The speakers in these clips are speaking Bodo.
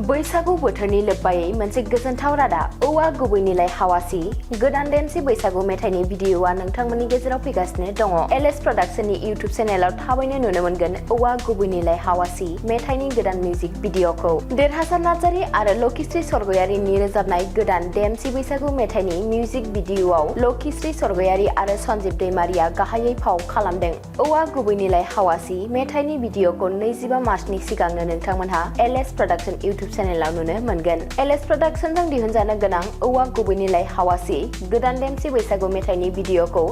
बैसागु बोथोरनि लोब्बायै मोनसे गोजोनथाव रादाब औवा गुबैनिलाय हावासि गोदान देमसि बैसागु मेथाइनि भिडिअआ नोंथांमोननि गेजेराव फैगासिनो दङ। एलएस प्रडाक्शननि इउट्युब चेनेलाव थाबैनो नुनो मोनगोन औवा गुबैनिलाय हावासि मेथाइनि गोदान मिउजिक भिडिअखौ। देरहासार नार्जारि आरो लकिश्री सरगयारिनि रोजाबनाय गोदान देमसि बैसागु मेथाइनि मिउजिक भिडिअआव लकिश्री सरगयारि आरो सन्जीब दैमारिया गाहायै फाव खालामदों। औवा गुबैनिलाय हावासि मेथाइनि भिडिअखौ 25 मार्चनि सिगांनो नोंथांमोनहा एलएस प्रडाक्शन इउट्युब चेनेलाव नुनो मोनगोन। एलएस प्रडाक्शनजों दिहुनजानो गोनां औवा गुबैनिलाय हावासि गोदान देमसि बैसागु मेथाइनि भिडिअखौ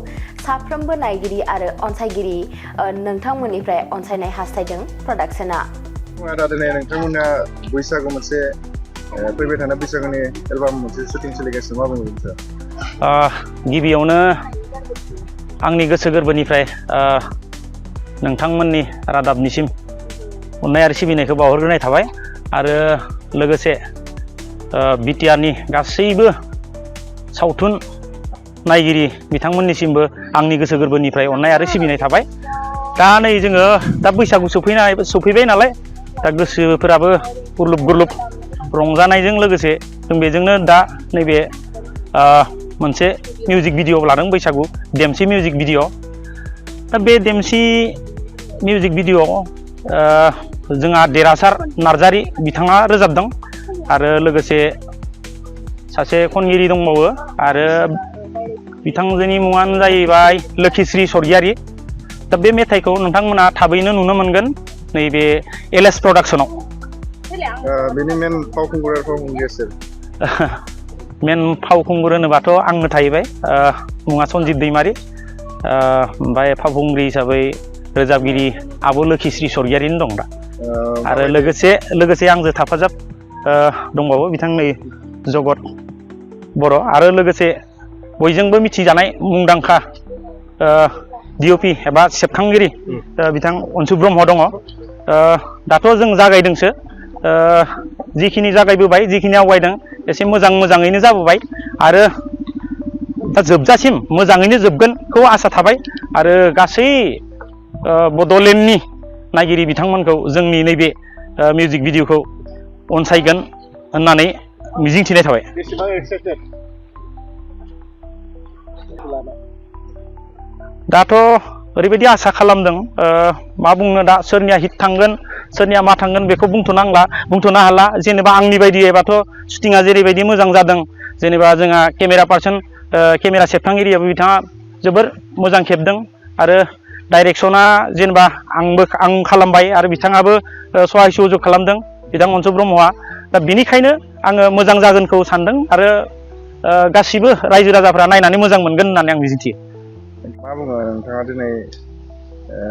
साफ्रोमबो नायगिरि आरो अनसायगिरि नोंथांमोननिफ्राय अनसायनाय हास्थायदों प्रडाक्शना। दिनै नोंथांमोना बैसागु मोनसे फैबाय थानाय बैसागुनि एलबाम मोनसे शुटिं सोलिगासिनो मा बुंगोन सार? गिबियावनो आंनि गोसो गोरबोनिफ्राय नोंथांमोननि रादाबनिसिम अननाय आरो सिबिनायखौ बावहरग्रोनाय थाबाय आरो लोगोसे बिटिआरनि गासैबो सावथुन नायगिरि बिथांमोननिसिमबो आंनि गोसो गोरबोनिफ्राय अननाय आरो सिबिनाय थाबाय। दा नै जोङो दा बैसागु सफैबाय नालाय दा गोसोफोराबो गुरलुब रंजानायजों लोगोसे जों बेजोंनो दा नैबे मोनसे मिउजिक भिडिअ लादों बैसागु देमसि मिउजिक भिडिअ। दा बे देमसि मिउजिक भिडिअ जोंहा देरहासार नार्जारि बिथाङा रोजाबदों आरो लोगोसे सासे खनगिरि दंबावो आरो बिथांजोनि मुङानो जाहैबाय लकिश्री सरगयारि। दा बे मेथाइखौ नोंथांमोना थाबैनो नुनो मोनगोन नैबे एलएस प्रडाक्शनाव। बेनि मेन फावखुंगुर सोर? मेन फावखुंगुर होनोबाथ' आंनो थाहैबाय मुङा सन्जीब दैमारि ओमफ्राय फावखुंग्रि हिसाबै रोजाबगिरि आब' लकिश्री सरगयारिनो दं दा आरो लोगोसे आंजों थाफाजाब दंबावो बिथां नै जगत बर' आरो लोगोसे बयजोंबो मिथिजानाय मुंदांखा डिअपि एबा सेबखांगिरि बिथां अनसु ब्रह्म दङ। दाथ' जों जागायदोंसो जिखिनि जागायबोबाय जिखिनि आवगायदों एसे मोजाङैनो जाबोबाय आरो दा जोबजासिम मोजाङैनो जोबगोनखौ आसा थाबाय आरो गासै बड'लेण्डनि नायगिरि बिथांमोनखौ जोंनि नैबे मिउजिक भिडिअखौ अनसायगोन होननानै मिजिंथिनाय थाबाय। बेसेबां एक्साइटेड? दाथ' ओरैबायदि आसा खालामदों मा बुंनो दा सोरनिया हिट थांगोन सोरनिया मा थांगोन बेखौ बुंथ'नो हाला। जेनेबा आंनि बायदियैबाथ' शुटिंआ जेरैबायदि मोजां जादों जेनेबा जोंहा केमेरा पार्सन केमेरा सेबखांगिरियाबो बिथाङा जोबोर मोजां खेबदों आरो डाइरेक्सना जेनेबा आं खालामबाय आरो बिथाङाबो सहाय सहयोग खालामदों बिथां अनसु ब्रह्मआ। दा बेनिखायनो आङो मोजां जागोनखौ सानदों आरो गासिबो रायजो राजाफ्रा नायनानै मोजां मोनगोन होननानै आं मिजिंथियो। मा बुङो नोंथाङा दिनै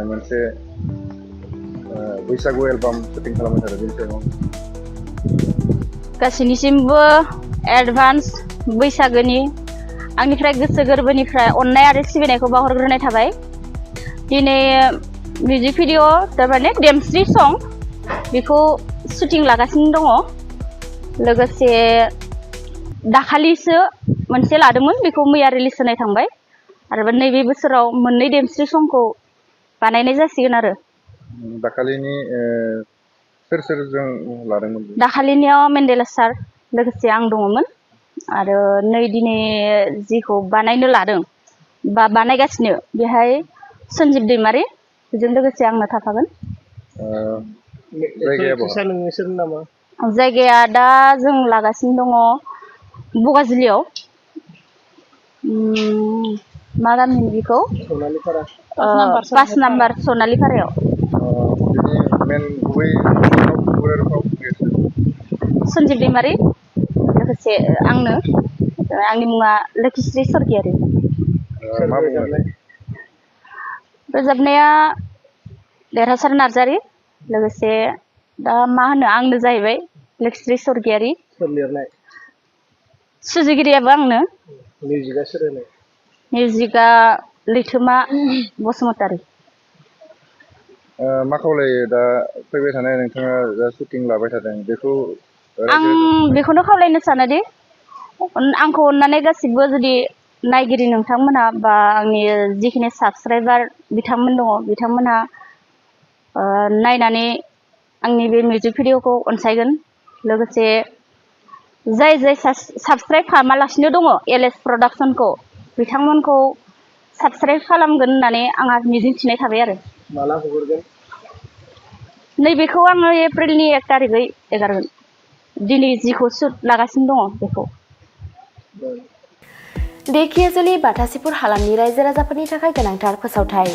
मोनसे बैसागु एलबाम शुटिं खालामबाय थादों बेनि सायाव? गासैनिसिमबो एडभान्स बैसागोनि आंनिफ्राय गोसो गोरबोनिफ्राय अननाय आरो सिबिनायखौ बावहरग्रोनाय थाबाय। दिनै मिउजिक भिडिअ थारमाने देमसि सं बेखौ शुटिं लागासिनो दङ। लोगोसे दाखालिसो मोनसे लादोंमोन बेखौ मैया रिलिज होनाय थांबाय आरो नैबे बोसोराव मोननै देमसि संखौ बानायनाय जासिगोन आरो। दाखालिनि सोरजों लादोंमोन? दाखालिनियाव मेन्डेला सार लोगोसे आं दङमोन आरो नै दिनै जिखौ बानायनो लादों बा बानायगासिनो बेहाय सन्जीब दैमारि बेजों लोगोसे आंनो थाफागोन। जायगाया दा जों लागासिनो दङ बगाजुलियाव मा गामिनि बेखौ 5 नाम्बार सनालिपारायाव। सन्जीब दैमारि लोगोसे आंनो आंनि मुङा लकिश्री सरगयारि। रोजाबनाया देरहासार नार्जारि लोगोसे दा मा होनो आंनो जाहैबाय लकिश्री सरगयारि। सुजुगिरियाबो आंनो। मिउजिकआ लैथोमा बसुमतारि। मा खावलायो दा फैबाय थानाय नोंथाङा जा शुटिं लाबाय थादों बेखौ? आं बेखौनो खावलायनो सानोदि आंखौ अननानै गासिबो जुदि नायगिरि नोंथांमोनहा बा आंनि जिखिनि साबसक्राइबार बिथांमोन दङ बिथांमोनहा नायनानै आंनि बे मिउजिक भिडिअखौ अनसायगोन लोगोसे जाय जाय साबस्क्राइब खालामालासिनो दङ LS प्रडाक्सनखौ बिथांमोनखौ साबस्क्राइब खालामगोन होननानै आंहा मिजिंथिनाय थाबाय आरो माला हगारगोन नैबेखौ आङो एप्रिलनि 1 तारिखै एगारगोन दिनै जिखौ सुट लागासिनो दङ बेखौ देखियाजुलि बाथासिपुर हालामनि रायजो राजाफोरनि थाखाय गोनांथार फोसावथाय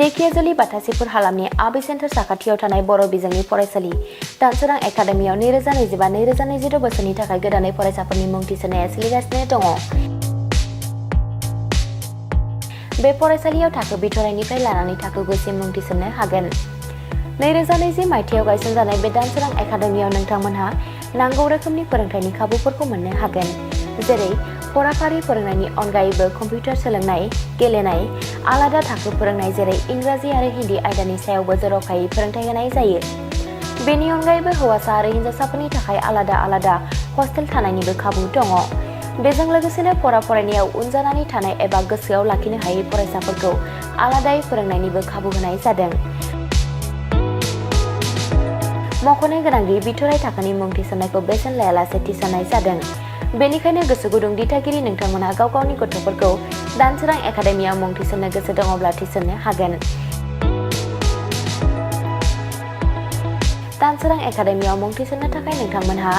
देखियाजुलि बाथासिपुर हालामनि आबै सेन्टार साखाथियाव थानाय बर' बिजोंनि फरायसालि दानसोरां एकाडेमियाव 2025-2026 बोसोरनि थाखाय गोदानै फरायसाफोरनि मुं थिसननाया सोलिगासिनो दङ। बे फरायसालियाव थाखो बिथराइनिफ्राय लानानै थाखो 9सिम मुं थिसननो हागोन। 2020 मायथाइयाव गायसनजानाय बे दानसोरां एकाडेमियाव नोंथांमोनहा नांगौ रोखोमनि फोरोंथायनि खाबुफोरखौ मोननो हागोन, जेरै फराफारि फोरोंनायनि अनगायैबो कम्पिउटार सोलोंनाय, गेलेनाय, आलादा थाखो फोरोंनाय जेरै इंराजि आरो हिन्दी आयदानि सायावबो जर'खायै फोरोंथाय होनाय जायो। बेनि अनगायैबो हौवासा आरो हिन्जावसाफोरनि थाखाय आलादा हस्टेल थानायनिबो खाबु दङ। बेजों लोगोसेनो फरायनायाव उन जानानै थानाय एबा गोसोआव लाखिनो हायै फरायसाफोरखौ आलादायै फोरोंनायनिबो खाबु होनाय जादों। मख'नो गोनांदि बिथराइ थाखोनि मुं थिसननायखौ बेसेन लायालासे थिसननाय जादों। बेनिखायनो गोसो गुदुं दिथागिरि नोंथांमोनहा गाव गावनि गथ'फोरखौ दानसोरां एकाडेमियाव मुं थिसननो गोसो दङब्ला थिसननो हागोन। दानसोरां एकाडेमियाव मुं थिसननो थाखाय नोंथांमोनहा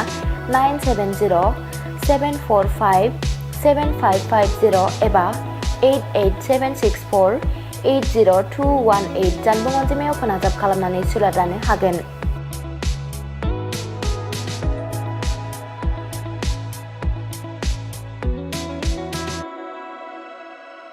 9740745550 एबा 88764802118 जानबुं अनजिमायाव फोनांजाब खालामनानै सुलाद लानो हागोन।